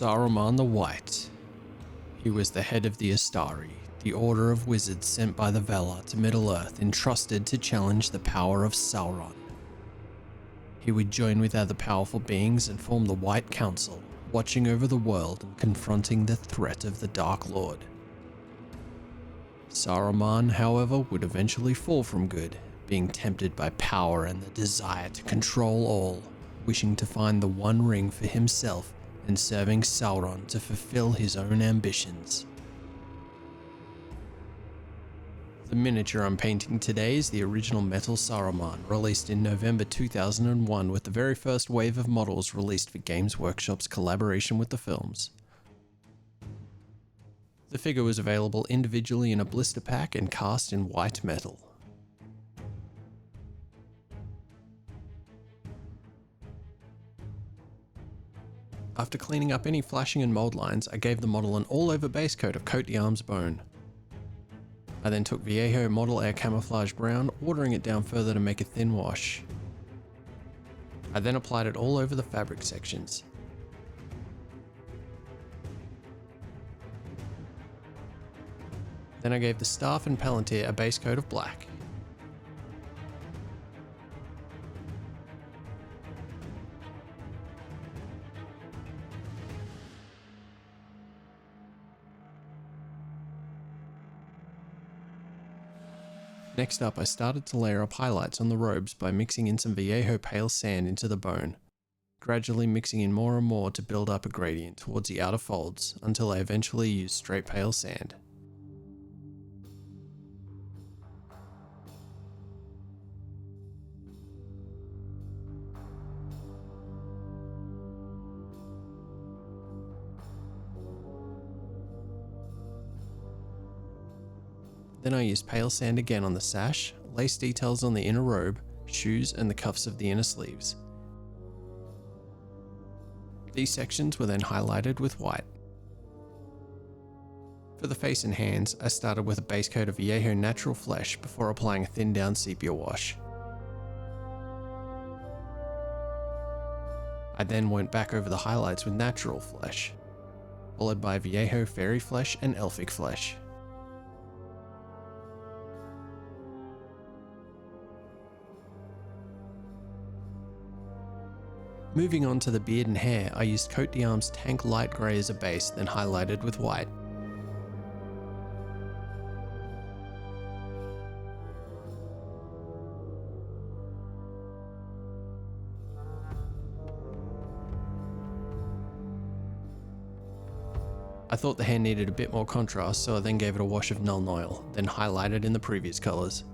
Saruman the White. He was the head of the Astari, the order of wizards sent by the Valar to Middle-earth, entrusted to challenge the power of Sauron. He would join with other powerful beings and form the White Council, watching over the world and confronting the threat of the Dark Lord. Saruman, however, would eventually fall from good, being tempted by power and the desire to control all, wishing to find the One Ring for himself and serving Sauron to fulfill his own ambitions. The miniature I'm painting today is the original metal Saruman, released in November 2001 with the very first wave of models released for Games Workshop's collaboration with the films. The figure was available individually in a blister pack and cast in white metal. After cleaning up any flashing and mold lines, I gave the model an all-over base coat of Coat d'Arms bone. I then took Viejo Model Air Camouflage Brown, watering it down further to make a thin wash. I then applied it all over the fabric sections. Then I gave the staff and Palantir a base coat of black. Next up, I started to layer up highlights on the robes by mixing in some Viejo Pale Sand into the bone, gradually mixing in more and more to build up a gradient towards the outer folds until I eventually used straight Pale Sand. Then I used Pale Sand again on the sash, lace details on the inner robe, shoes and the cuffs of the inner sleeves. These sections were then highlighted with white. For the face and hands, I started with a base coat of Viejo Natural Flesh before applying a thinned down sepia wash. I then went back over the highlights with Natural Flesh, followed by Viejo Fairy Flesh and Elfic Flesh. Moving on to the beard and hair, I used Coat d'Arms Tank Light Grey as a base, then highlighted with white. I thought the hair needed a bit more contrast, so I then gave it a wash of Nuln Oil, then highlighted in the previous colours.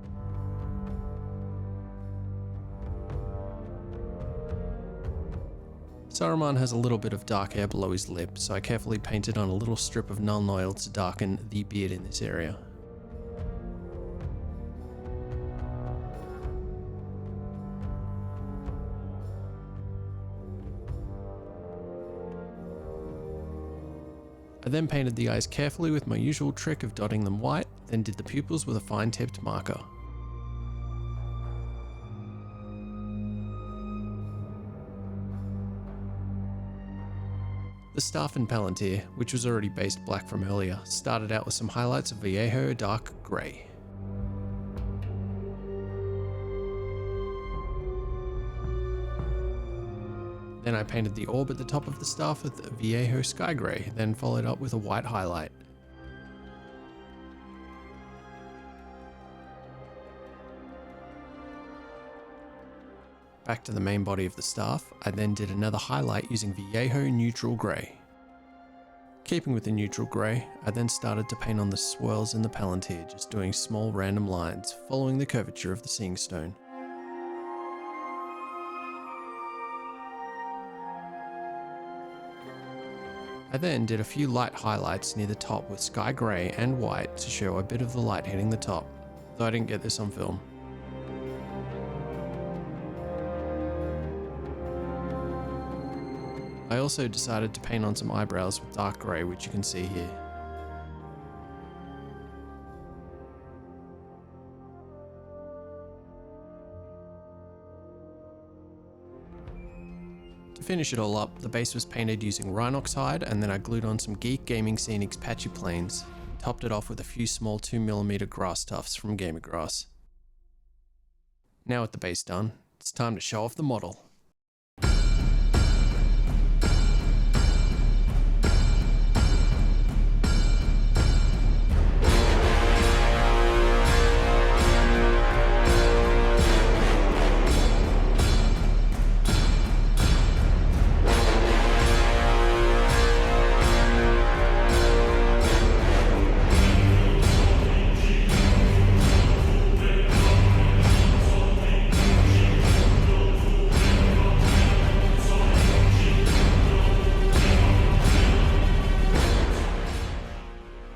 Saruman has a little bit of dark hair below his lip, so I carefully painted on a little strip of Nuln Oil to darken the beard in this area. I then painted the eyes carefully with my usual trick of dotting them white, then did the pupils with a fine-tipped marker. The staff and Palantir, which was already based black from earlier, started out with some highlights of Viejo Dark Grey. Then I painted the orb at the top of the staff with Viejo Sky Grey, then followed up with a white highlight. Back to the main body of the staff, I then did another highlight using Viejo Neutral Grey. Keeping with the neutral grey, I then started to paint on the swirls in the Palantir, just doing small random lines, following the curvature of the Seeing Stone. I then did a few light highlights near the top with Sky Grey and white to show a bit of the light hitting the top, though I didn't get this on film. I also decided to paint on some eyebrows with dark grey, which you can see here. To finish it all up, the base was painted using Rhinox hide, and then I glued on some Geek Gaming Scenics patchy planes, topped it off with a few small 2mm grass tufts from Gamer Grass. Now with the base done, it's time to show off the model.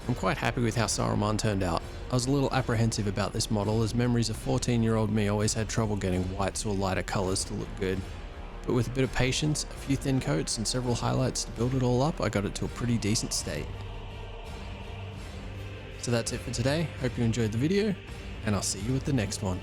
I'm quite happy with how Saruman turned out. I was a little apprehensive about this model, as memories of 14-year-old me always had trouble getting whites or lighter colours to look good. But with a bit of patience, a few thin coats and several highlights to build it all up, I got it to a pretty decent state. So that's it for today, hope you enjoyed the video, and I'll see you with the next one.